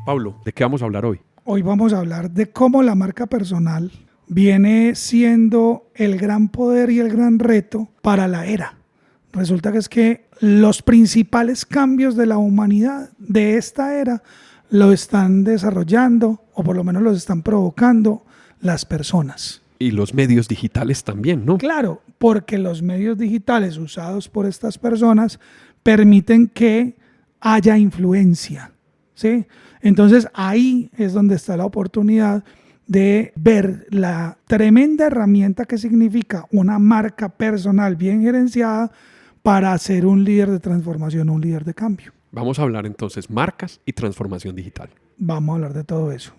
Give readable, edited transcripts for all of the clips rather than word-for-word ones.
Pablo, ¿de qué vamos a hablar hoy? Hoy vamos a hablar de cómo la marca personal viene siendo el gran poder y el gran reto para la era. Resulta que es que los principales cambios de la humanidad de esta era lo están desarrollando, o por lo menos los están provocando las personas. Y los medios digitales también, ¿no? Claro, porque los medios digitales usados por estas personas permiten que haya influencia, ¿sí? Entonces ahí es donde está la oportunidad de ver la tremenda herramienta que significa una marca personal bien gerenciada para ser un líder de transformación, un líder de cambio. Vamos a hablar entonces marcas y transformación digital. Vamos a hablar de todo eso.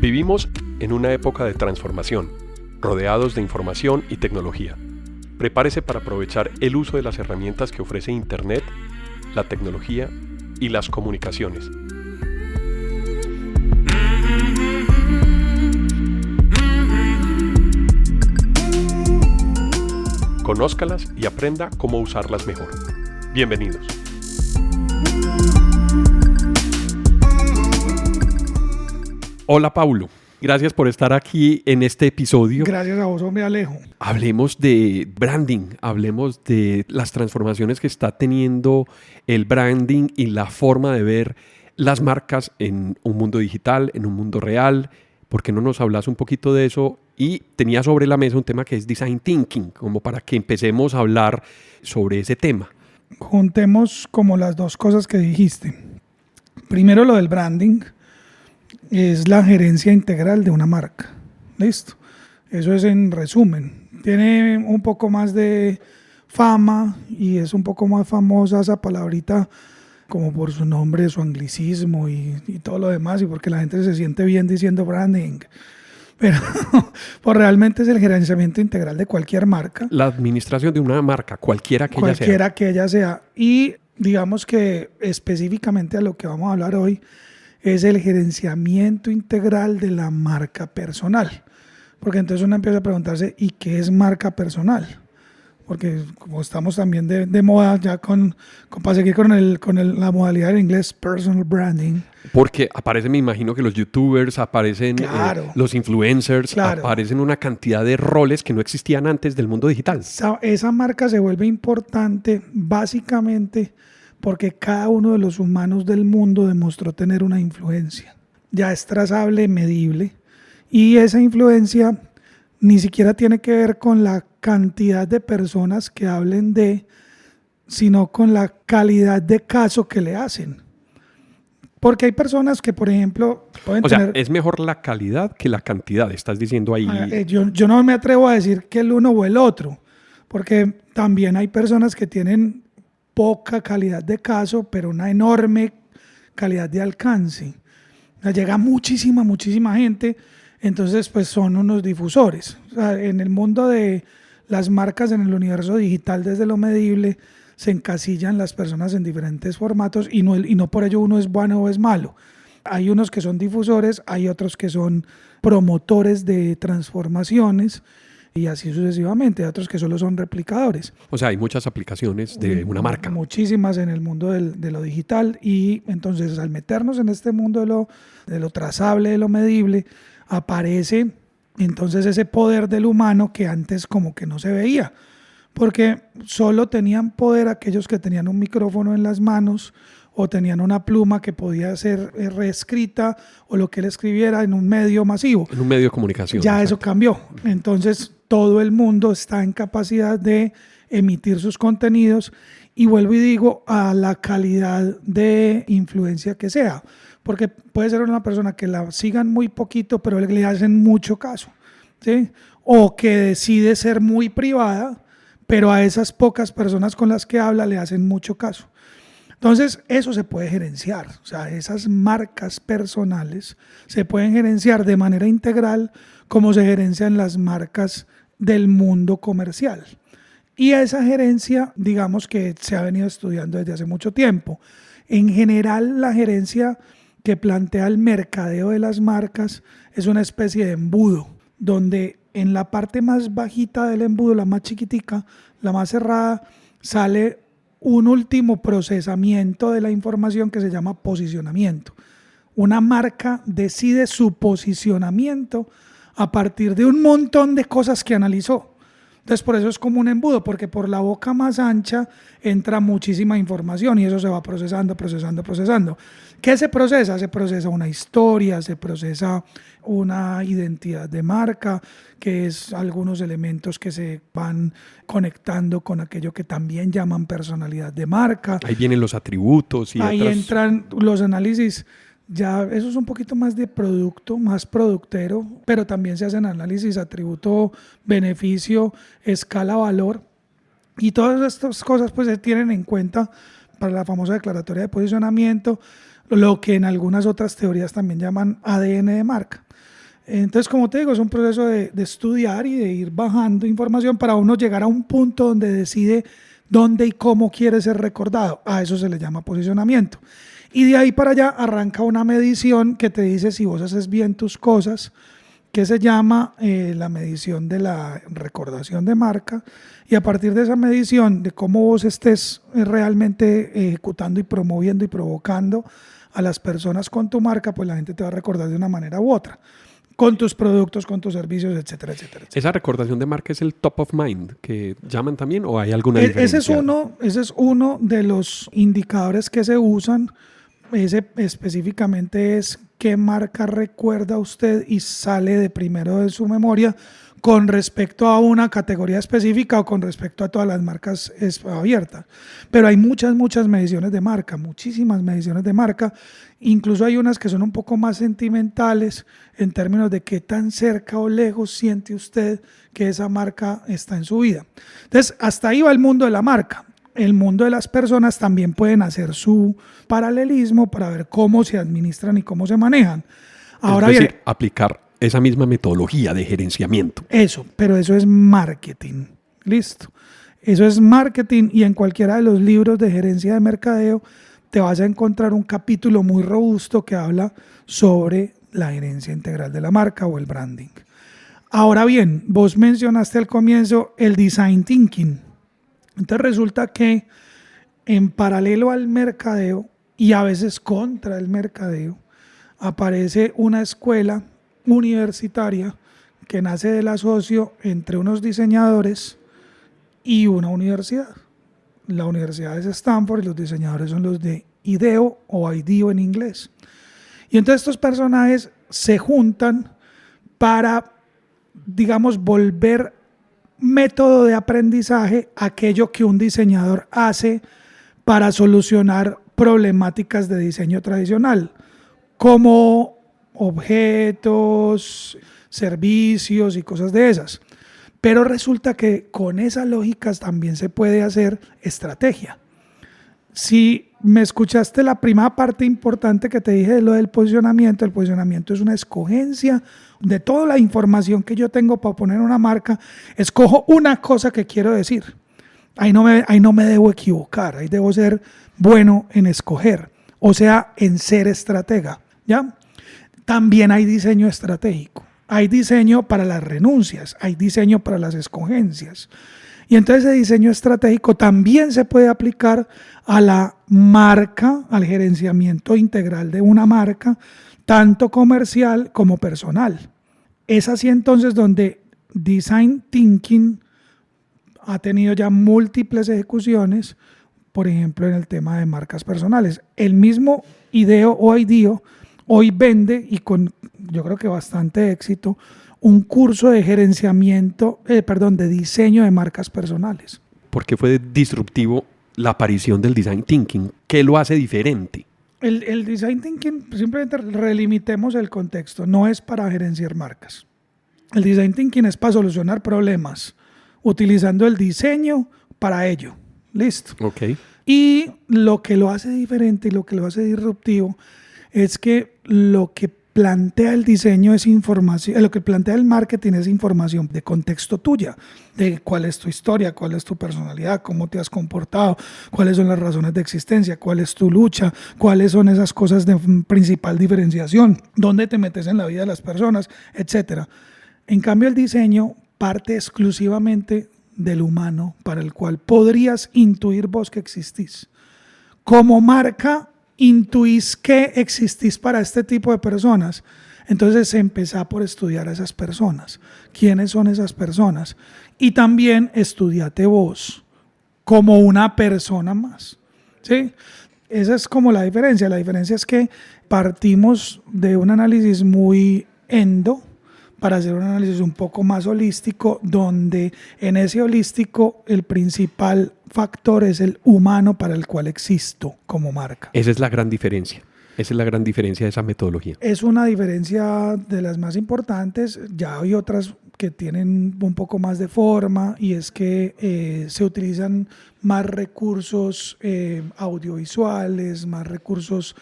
Vivimos en una época de transformación, rodeados de información y tecnología. Prepárese para aprovechar el uso de las herramientas que ofrece Internet, la tecnología y las comunicaciones. Conózcalas y aprenda cómo usarlas mejor. Bienvenidos. Hola, Pablo. Gracias por estar aquí en este episodio. Gracias a vos, hombre Alejo. Hablemos de branding, hablemos de las transformaciones que está teniendo el branding y la forma de ver las marcas en un mundo digital, en un mundo real. ¿Por qué no nos hablas un poquito de eso? Y tenía sobre la mesa un tema que es Design Thinking, como para que empecemos a hablar sobre ese tema. Juntemos como las dos cosas que dijiste. Primero, lo del branding es la gerencia integral de una marca. Listo. Eso es en resumen. Tiene un poco más de fama y es un poco más famosa esa palabrita como por su nombre, su anglicismo y todo lo demás, y porque la gente se siente bien diciendo branding. Pero pues realmente es el gerenciamiento integral de cualquier marca. La administración de una marca, cualquiera que ella sea. Y digamos que específicamente a lo que vamos a hablar hoy es el gerenciamiento integral de la marca personal. Porque entonces uno empieza a preguntarse, ¿y qué es marca personal? Porque como estamos también de moda ya para seguir con la modalidad en inglés, personal branding. Porque aparecen, me imagino que los youtubers, aparecen claro, los influencers, claro, aparecen una cantidad de roles que no existían antes del mundo digital. Esa marca se vuelve importante básicamente porque cada uno de los humanos del mundo demostró tener una influencia. Ya es trazable, medible, y esa influencia ni siquiera tiene que ver con la cantidad de personas que hablen sino con la calidad de caso que le hacen. Porque hay personas que, por ejemplo, pueden tener... O sea, es mejor la calidad que la cantidad, estás diciendo ahí. Yo no me atrevo a decir que el uno o el otro, porque también hay personas que tienen poca calidad de caso, pero una enorme calidad de alcance. O sea, llega muchísima gente, entonces pues son unos difusores. O sea, en el mundo de las marcas, en el universo digital, desde lo medible, se encasillan las personas en diferentes formatos y no por ello uno es bueno o es malo. Hay unos que son difusores, hay otros que son promotores de transformaciones y así sucesivamente, hay otros que solo son replicadores. O sea, hay muchas aplicaciones de una marca. Muchísimas en el mundo de lo digital, y entonces al meternos en este mundo de lo trazable, de lo medible, aparece entonces ese poder del humano que antes como que no se veía. Porque solo tenían poder aquellos que tenían un micrófono en las manos o tenían una pluma que podía ser reescrita o lo que él escribiera en un medio masivo. En un medio de comunicación. Ya exacto. Eso cambió. Entonces todo el mundo está en capacidad de emitir sus contenidos y vuelvo y digo a la calidad de influencia que sea. Porque puede ser una persona que la sigan muy poquito pero le hacen mucho caso, ¿sí? O que decide ser muy privada, pero a esas pocas personas con las que habla le hacen mucho caso. Entonces, eso se puede gerenciar. O sea, esas marcas personales se pueden gerenciar de manera integral como se gerencian las marcas del mundo comercial. Y esa gerencia, digamos que se ha venido estudiando desde hace mucho tiempo. En general, la gerencia que plantea el mercadeo de las marcas es una especie de embudo, donde en la parte más bajita del embudo, la más chiquitica, la más cerrada, sale un último procesamiento de la información que se llama posicionamiento. Una marca decide su posicionamiento a partir de un montón de cosas que analizó. Entonces, por eso es como un embudo, porque por la boca más ancha entra muchísima información y eso se va procesando. ¿Qué se procesa? Se procesa una historia, se procesa una identidad de marca, que es algunos elementos que se van conectando con aquello que también llaman personalidad de marca. Ahí vienen los atributos y ahí entran los análisis. Ya eso es un poquito más de producto, más productero, pero también se hacen análisis atributo, beneficio, escala, valor. Y todas estas cosas pues se tienen en cuenta para la famosa declaratoria de posicionamiento, lo que en algunas otras teorías también llaman ADN de marca. Entonces, como te digo, es un proceso de estudiar y de ir bajando información para uno llegar a un punto donde decide dónde y cómo quiere ser recordado. A eso se le llama posicionamiento. Y de ahí para allá arranca una medición que te dice si vos haces bien tus cosas, que se llama la medición de la recordación de marca. Y a partir de esa medición, de cómo vos estés realmente ejecutando y promoviendo y provocando a las personas con tu marca, pues la gente te va a recordar de una manera u otra, con tus productos, con tus servicios, etcétera, etcétera, etcétera. ¿Esa recordación de marca es el top of mind que llaman también o hay alguna diferencia? Ese es uno de los indicadores que se usan. Ese específicamente es qué marca recuerda usted y sale de primero de su memoria con respecto a una categoría específica o con respecto a todas las marcas abiertas. Pero hay muchas mediciones de marca, muchísimas mediciones de marca. Incluso hay unas que son un poco más sentimentales en términos de qué tan cerca o lejos siente usted que esa marca está en su vida. Entonces, hasta ahí va el mundo de la marca. El mundo de las personas también pueden hacer su paralelismo para ver cómo se administran y cómo se manejan. Ahora es decir, bien, aplicar esa misma metodología de gerenciamiento. Pero eso es marketing. Listo. Eso es marketing y en cualquiera de los libros de gerencia de mercadeo te vas a encontrar un capítulo muy robusto que habla sobre la gerencia integral de la marca o el branding. Ahora bien, vos mencionaste al comienzo el design thinking. Entonces resulta que en paralelo al mercadeo y a veces contra el mercadeo aparece una escuela universitaria que nace del asocio entre unos diseñadores y una universidad. La universidad es Stanford y los diseñadores son los de IDEO o IDEO en inglés. Y entonces estos personajes se juntan para, digamos, volver método de aprendizaje aquello que un diseñador hace para solucionar problemáticas de diseño tradicional, como objetos, servicios y cosas de esas. Pero resulta que con esas lógicas también se puede hacer estrategia. Si me escuchaste la primera parte importante que te dije de lo del posicionamiento, el posicionamiento es una escogencia de toda la información que yo tengo para poner una marca, escojo una cosa que quiero decir. Ahí no me debo equivocar, ahí debo ser bueno en escoger, o sea, en ser estratega, ¿ya? También hay diseño estratégico, hay diseño para las renuncias, hay diseño para las escogencias. Y entonces ese diseño estratégico también se puede aplicar a la marca, al gerenciamiento integral de una marca, tanto comercial como personal. Es así entonces donde Design Thinking ha tenido ya múltiples ejecuciones, por ejemplo en el tema de marcas personales. El mismo IDEO o IDEO hoy vende, y con yo creo que bastante éxito, un curso de de diseño de marcas personales. ¿Por qué fue disruptivo la aparición del Design Thinking? ¿Qué lo hace diferente? El Design Thinking, simplemente relimitemos el contexto, no es para gerenciar marcas. El Design Thinking es para solucionar problemas, utilizando el diseño para ello. Listo. Okay. Y lo que lo hace diferente y lo que lo hace disruptivo es que lo que plantea el diseño es información, lo que plantea el marketing es información de contexto tuya, de cuál es tu historia, cuál es tu personalidad, cómo te has comportado, cuáles son las razones de existencia, cuál es tu lucha, cuáles son esas cosas de principal diferenciación, dónde te metes en la vida de las personas, etc. En cambio, el diseño parte exclusivamente del humano para el cual podrías intuir vos que existís. Como marca, intuís que existís para este tipo de personas. Entonces empezá por estudiar a esas personas. ¿Quiénes son esas personas? Y también estudiate vos como una persona más. ¿Sí? Esa es como la diferencia. La diferencia es que partimos de un análisis muy endo para hacer un análisis un poco más holístico, donde en ese holístico el principal factor es el humano para el cual existo como marca. Esa es la gran diferencia. Esa es la gran diferencia de esa metodología. Es una diferencia de las más importantes. Ya hay otras que tienen un poco más de forma, y es que se utilizan más recursos audiovisuales, más recursos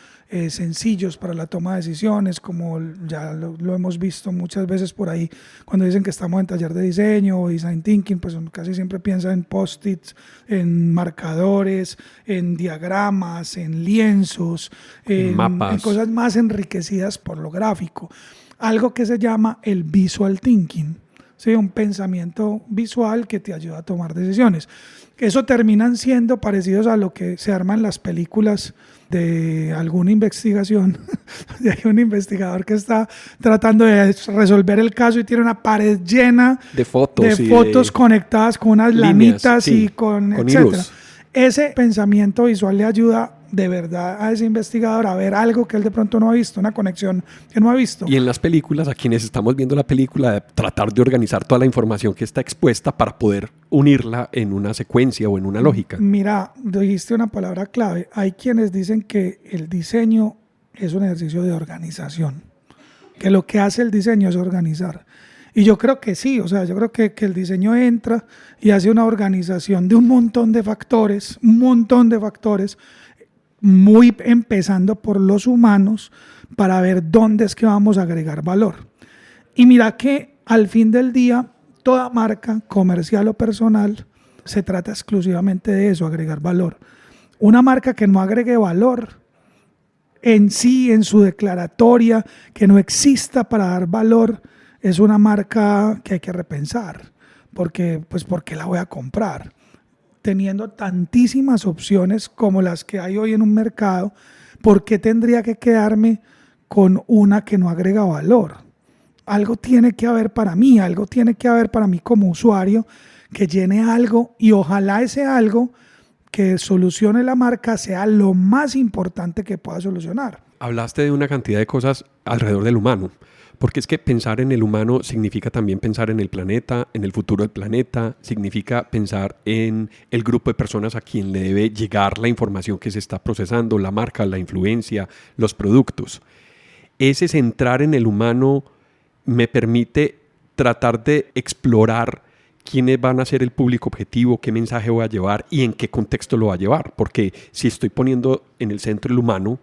sencillos para la toma de decisiones, como ya lo hemos visto muchas veces por ahí cuando dicen que estamos en taller de diseño o design thinking, pues casi siempre piensan en post-its, en marcadores, en diagramas, en lienzos, en mapas, en cosas más enriquecidas por lo gráfico. Algo que se llama el visual thinking, ¿sí? Un pensamiento visual que te ayuda a tomar decisiones. Eso terminan siendo parecidos a lo que se arma en las películas de alguna investigación. Hay un investigador que está tratando de resolver el caso y tiene una pared llena de fotos conectadas con unas líneas, lanitas, sí, y con etcétera. hilos. Ese pensamiento visual le ayuda de verdad a ese investigador a ver algo que él de pronto no ha visto, una conexión que no ha visto. Y en las películas, a quienes estamos viendo la película, de tratar de organizar toda la información que está expuesta para poder unirla en una secuencia o en una lógica. Mira, dijiste una palabra clave. Hay quienes dicen que el diseño es un ejercicio de organización, que lo que hace el diseño es organizar. Y yo creo que sí, o sea, yo creo que el diseño entra y hace una organización de un montón de factores, muy empezando por los humanos, para ver dónde es que vamos a agregar valor. Y mira que al fin del día, toda marca comercial o personal se trata exclusivamente de eso, agregar valor. Una marca que no agregue valor en sí, en su declaratoria, que no exista para dar valor, es una marca que hay que repensar, porque ¿por qué la voy a comprar? Teniendo tantísimas opciones como las que hay hoy en un mercado, ¿por qué tendría que quedarme con una que no agrega valor? Algo tiene que haber para mí, algo tiene que haber para mí como usuario que llene algo, y ojalá ese algo que solucione la marca sea lo más importante que pueda solucionar. Hablaste de una cantidad de cosas alrededor del humano. Porque es que pensar en el humano significa también pensar en el planeta, en el futuro del planeta, significa pensar en el grupo de personas a quien le debe llegar la información que se está procesando, la marca, la influencia, los productos. Ese centrar en el humano me permite tratar de explorar quiénes van a ser el público objetivo, qué mensaje voy a llevar y en qué contexto lo voy a llevar. Porque si estoy poniendo en el centro el humano,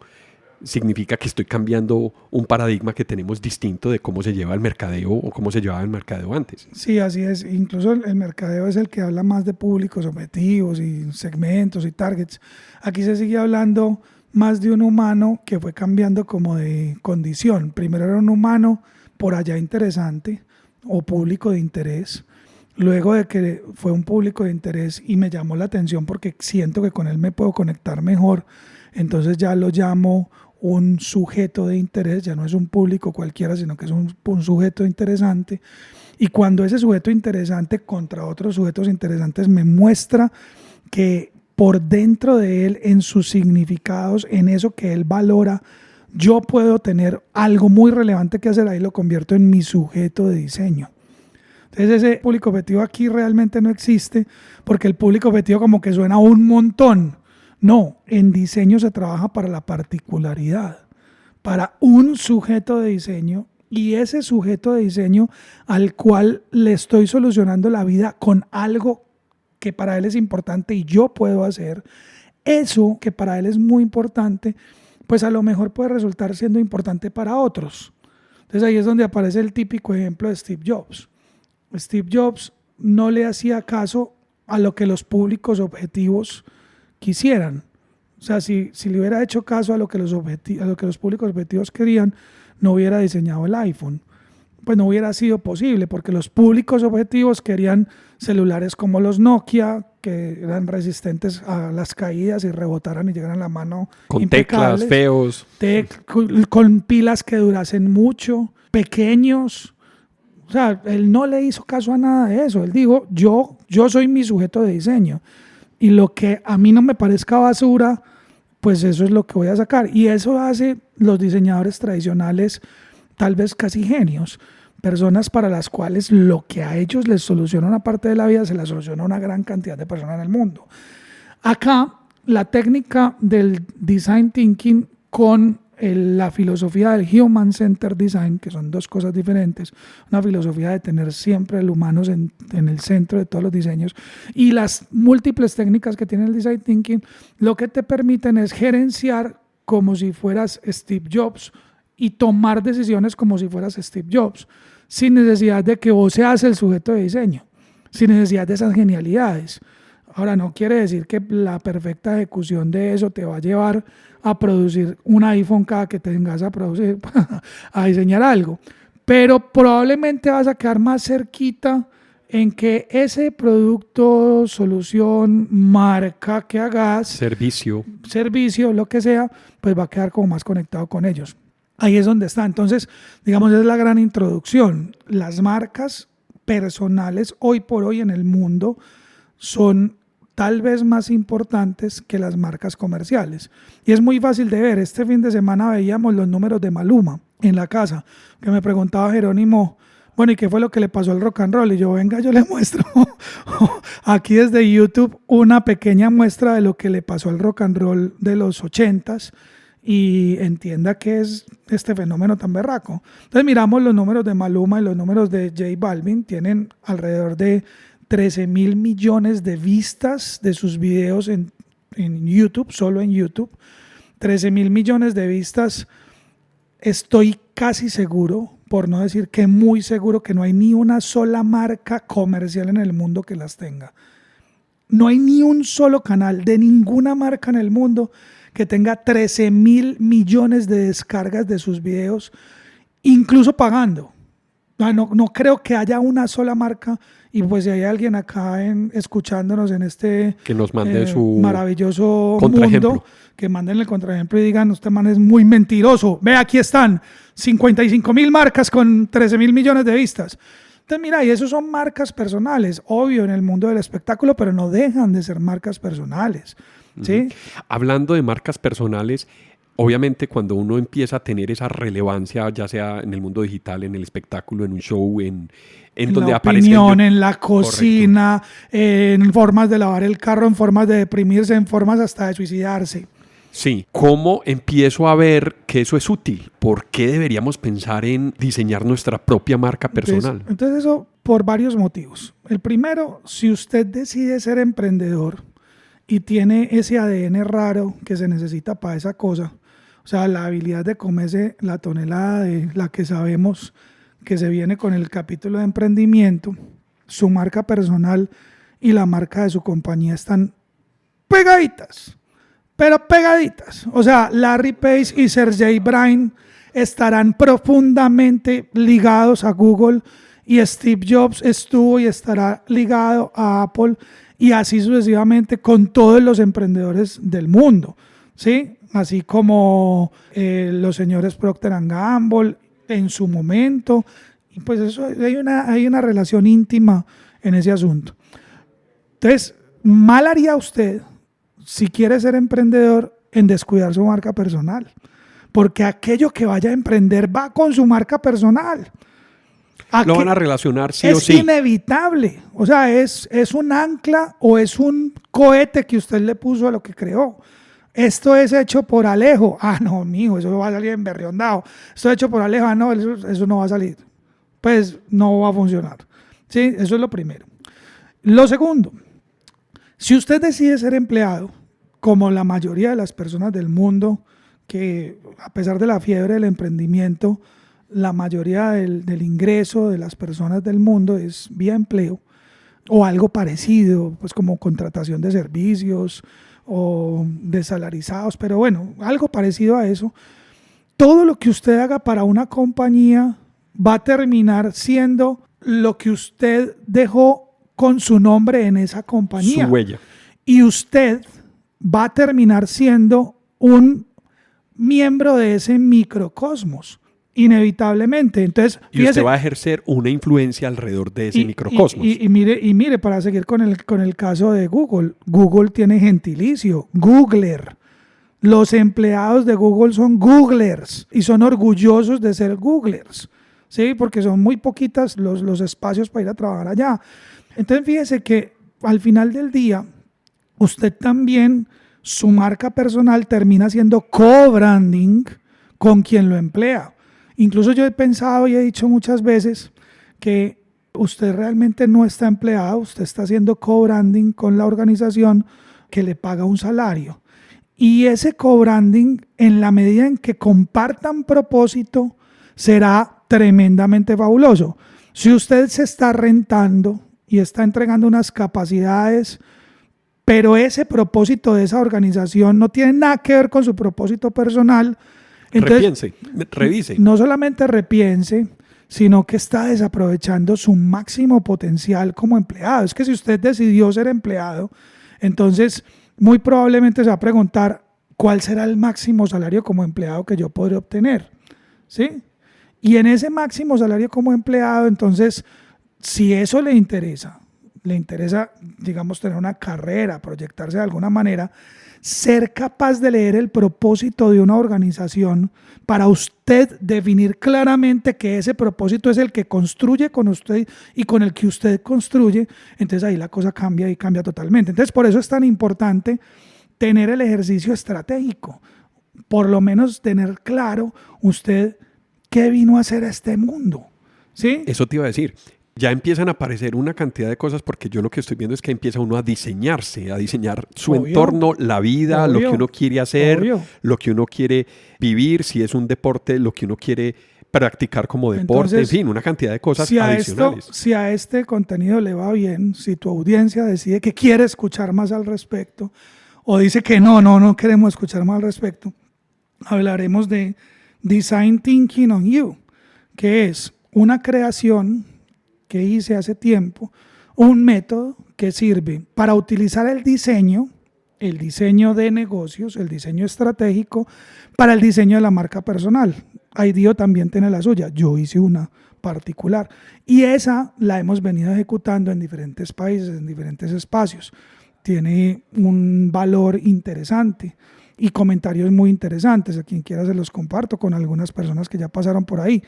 significa que estoy cambiando un paradigma que tenemos distinto de cómo se lleva el mercadeo o cómo se llevaba el mercadeo antes. Sí, así es. Incluso el mercadeo es el que habla más de públicos objetivos y segmentos y targets. Aquí se sigue hablando más de un humano que fue cambiando como de condición. Primero era un humano por allá interesante o público de interés. Luego de que fue un público de interés y me llamó la atención porque siento que con él me puedo conectar mejor, entonces ya lo llamo un sujeto de interés, ya no es un público cualquiera, sino que es un sujeto interesante. Y cuando ese sujeto interesante contra otros sujetos interesantes me muestra que por dentro de él, en sus significados, en eso que él valora, yo puedo tener algo muy relevante que hacer, ahí lo convierto en mi sujeto de diseño. Entonces ese público objetivo aquí realmente no existe, porque el público objetivo como que suena un montón. No, en diseño se trabaja para la particularidad, para un sujeto de diseño, y ese sujeto de diseño al cual le estoy solucionando la vida con algo que para él es importante y yo puedo hacer, eso que para él es muy importante, pues a lo mejor puede resultar siendo importante para otros. Entonces ahí es donde aparece el típico ejemplo de Steve Jobs. Steve Jobs no le hacía caso a lo que los públicos objetivos quisieran. O sea, si le hubiera hecho caso a lo que los públicos objetivos querían, no hubiera diseñado el iPhone. pues no hubiera sido posible, porque los públicos objetivos querían celulares como los Nokia, que eran resistentes a las caídas y rebotaran y llegaran a la mano Con impecables, teclas feos. con pilas que durasen mucho, pequeños. O sea, él no le hizo caso a nada de eso. Él dijo, yo soy mi sujeto de diseño y lo que a mí no me parezca basura, pues eso es lo que voy a sacar. Y eso hace los diseñadores tradicionales tal vez casi genios, personas para las cuales lo que a ellos les soluciona una parte de la vida se la soluciona a una gran cantidad de personas en el mundo. Acá la técnica del design thinking con la filosofía del Human Centered Design, que son dos cosas diferentes, una filosofía de tener siempre el humano en el centro de todos los diseños, y las múltiples técnicas que tiene el design thinking, lo que te permiten es gerenciar como si fueras Steve Jobs y tomar decisiones como si fueras Steve Jobs, sin necesidad de que vos seas el sujeto de diseño, sin necesidad de esas genialidades. Ahora, no quiere decir que la perfecta ejecución de eso te va a llevar a producir un iPhone cada que tengas a producir, a diseñar algo, pero probablemente vas a quedar más cerquita en que ese producto, solución, marca que hagas, servicio, lo que sea, pues va a quedar como más conectado con ellos. Ahí es donde está. Entonces, digamos, es la gran introducción. Las marcas personales hoy por hoy en el mundo son tal vez más importantes que las marcas comerciales. Y es muy fácil de ver. Este fin de semana veíamos los números de Maluma en la casa, que me preguntaba Jerónimo, bueno, ¿y qué fue lo que le pasó al rock and roll? Y yo, venga, yo le muestro aquí desde YouTube una pequeña muestra de lo que le pasó al rock and roll de los 80s, y entienda qué es este fenómeno tan berraco. Entonces miramos los números de Maluma y los números de J Balvin, tienen alrededor de 13.000 millones de vistas de sus videos en YouTube, solo en YouTube. 13.000 millones de vistas. Estoy casi seguro, por no decir que muy seguro, que no hay ni una sola marca comercial en el mundo que las tenga. No hay ni un solo canal de ninguna marca en el mundo que tenga 13.000 millones de descargas de sus videos, incluso pagando. No creo que haya una sola marca, y pues si hay alguien acá escuchándonos en este que nos mande su maravilloso mundo, que manden el contraejemplo y digan, usted man es muy mentiroso, ve, aquí están 55.000 marcas con 13.000 millones de vistas. Entonces mira, y eso son marcas personales, obvio, en el mundo del espectáculo, pero no dejan de ser marcas personales. ¿Sí? Hablando de marcas personales, obviamente cuando uno empieza a tener esa relevancia, ya sea en el mundo digital, en el espectáculo, en un show, en donde la aparece opinión, en la cocina, en formas de lavar el carro, en formas de deprimirse, en formas hasta de suicidarse. Sí, ¿cómo empiezo a ver que eso es útil? ¿Por qué deberíamos pensar en diseñar nuestra propia marca personal? Entonces eso por varios motivos. El primero, si usted decide ser emprendedor y tiene ese ADN raro que se necesita para esa cosa, o sea, la habilidad de comerse la tonelada de la que sabemos que se viene con el capítulo de emprendimiento, su marca personal y la marca de su compañía están pegaditas, pero pegaditas. O sea, Larry Page y Sergey Brin estarán profundamente ligados a Google, y Steve Jobs estuvo y estará ligado a Apple, y así sucesivamente con todos los emprendedores del mundo, ¿sí? Así como los señores Procter & Gamble en su momento. Y pues eso, hay una relación íntima en ese asunto. Entonces, mal haría usted, si quiere ser emprendedor, en descuidar su marca personal, porque aquello que vaya a emprender va con su marca personal. Lo van a relacionar sí o sí. Es inevitable. O sea, es un ancla o es un cohete que usted le puso a lo que creó. Esto es hecho por Alejo. Ah, no, mijo, eso va a salir emberriondado. Esto es hecho por Alejo. Ah, no, eso no va a salir. Pues no va a funcionar. ¿Sí? Eso es lo primero. Lo segundo, si usted decide ser empleado, como la mayoría de las personas del mundo, que a pesar de la fiebre del emprendimiento, la mayoría del ingreso de las personas del mundo es vía empleo o algo parecido, pues como contratación de servicios o desalarizados, pero bueno, algo parecido a eso. Todo lo que usted haga para una compañía va a terminar siendo lo que usted dejó con su nombre en esa compañía. Su huella. Y usted va a terminar siendo un miembro de ese microcosmos, inevitablemente. Entonces, Y fíjese, usted va a ejercer una influencia alrededor de ese microcosmos. Y mire, para seguir con el caso de Google, Google tiene gentilicio, Googler. Los empleados de Google son Googlers y son orgullosos de ser Googlers, ¿sí? Porque son muy poquitas los espacios para ir a trabajar allá. Entonces, fíjese que al final del día, usted también, su marca personal termina siendo co-branding con quien lo emplea. Incluso yo he pensado y he dicho muchas veces que usted realmente no está empleado, usted está haciendo co-branding con la organización que le paga un salario. Y ese co-branding, en la medida en que compartan propósito, será tremendamente fabuloso. Si usted se está rentando y está entregando unas capacidades, pero ese propósito de esa organización no tiene nada que ver con su propósito personal, entonces, revise. No solamente repiense, sino que está desaprovechando su máximo potencial como empleado. Es que si usted decidió ser empleado, entonces muy probablemente se va a preguntar cuál será el máximo salario como empleado que yo podré obtener, ¿sí? Y en ese máximo salario como empleado, entonces, si eso le interesa, digamos, tener una carrera, proyectarse de alguna manera, ser capaz de leer el propósito de una organización para usted definir claramente que ese propósito es el que construye con usted y con el que usted construye, entonces ahí la cosa cambia y cambia totalmente. Entonces, por eso es tan importante tener el ejercicio estratégico, por lo menos tener claro usted qué vino a hacer a este mundo, ¿sí? Eso te iba a decir. Ya empiezan a aparecer una cantidad de cosas porque yo lo que estoy viendo es que empieza uno a diseñarse, a diseñar su entorno, la vida, lo que uno quiere hacer, lo que uno quiere vivir, si es un deporte, lo que uno quiere practicar como deporte, Entonces, en fin, una cantidad de cosas adicionales. Si a este contenido le va bien, si tu audiencia decide que quiere escuchar más al respecto o dice que no queremos escuchar más al respecto, hablaremos de Design Thinking on You, que es una creación que hice hace tiempo, un método que sirve para utilizar el diseño de negocios, el diseño estratégico, para el diseño de la marca personal. IDEO también tiene la suya, yo hice una particular y esa la hemos venido ejecutando en diferentes países, en diferentes espacios. Tiene un valor interesante y comentarios muy interesantes, a quien quiera se los comparto con algunas personas que ya pasaron por ahí.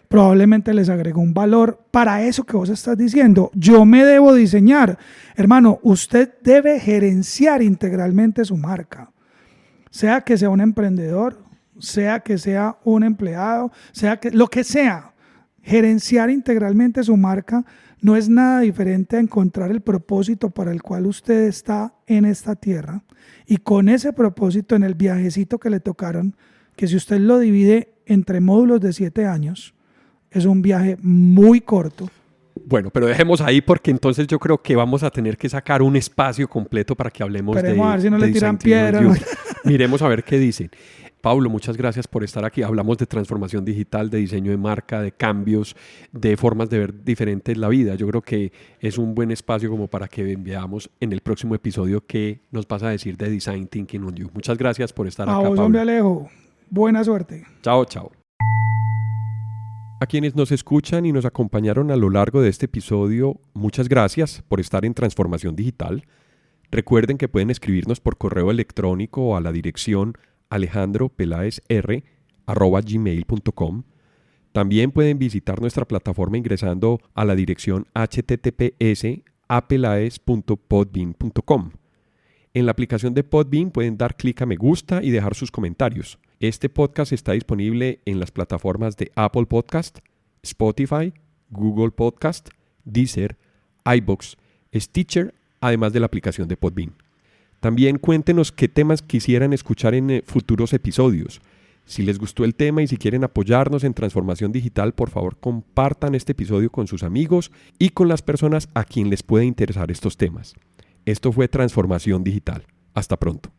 Probablemente les agregó un valor para eso que vos estás diciendo. Yo me debo diseñar. Hermano, usted debe gerenciar integralmente su marca. Sea que sea un emprendedor, sea que sea un empleado, sea que lo que sea. Gerenciar integralmente su marca no es nada diferente a encontrar el propósito para el cual usted está en esta tierra. Y con ese propósito, en el viajecito que le tocaron, que si usted lo divide entre módulos de 7 años, es un viaje muy corto. Bueno, pero dejemos ahí porque entonces yo creo que vamos a tener que sacar un espacio completo para que hablemos Esperemos a ver si no de le tiran Design Thinking piedra. on You. Miremos a ver qué dicen. Pablo, muchas gracias por estar aquí. Hablamos de transformación digital, de diseño de marca, de cambios, de formas de ver diferentes la vida. Yo creo que es un buen espacio como para que veamos en el próximo episodio qué nos vas a decir de Design Thinking on You. Muchas gracias por estar acá, A vos, Pablo. hombre Alejo. Buena suerte. Chao, chao. A quienes nos escuchan y nos acompañaron a lo largo de este episodio, muchas gracias por estar en Transformación Digital. Recuerden que pueden escribirnos por correo electrónico a la dirección alejandropelaesr@gmail.com. También pueden visitar nuestra plataforma ingresando a la dirección https://apelaes.podbean.com. En la aplicación de Podbean pueden dar clic a me gusta y dejar sus comentarios. Este podcast está disponible en las plataformas de Apple Podcast, Spotify, Google Podcast, Deezer, iVoox, Stitcher, además de la aplicación de Podbean. También cuéntenos qué temas quisieran escuchar en futuros episodios. Si les gustó el tema y si quieren apoyarnos en Transformación Digital, por favor compartan este episodio con sus amigos y con las personas a quien les puede interesar estos temas. Esto fue Transformación Digital. Hasta pronto.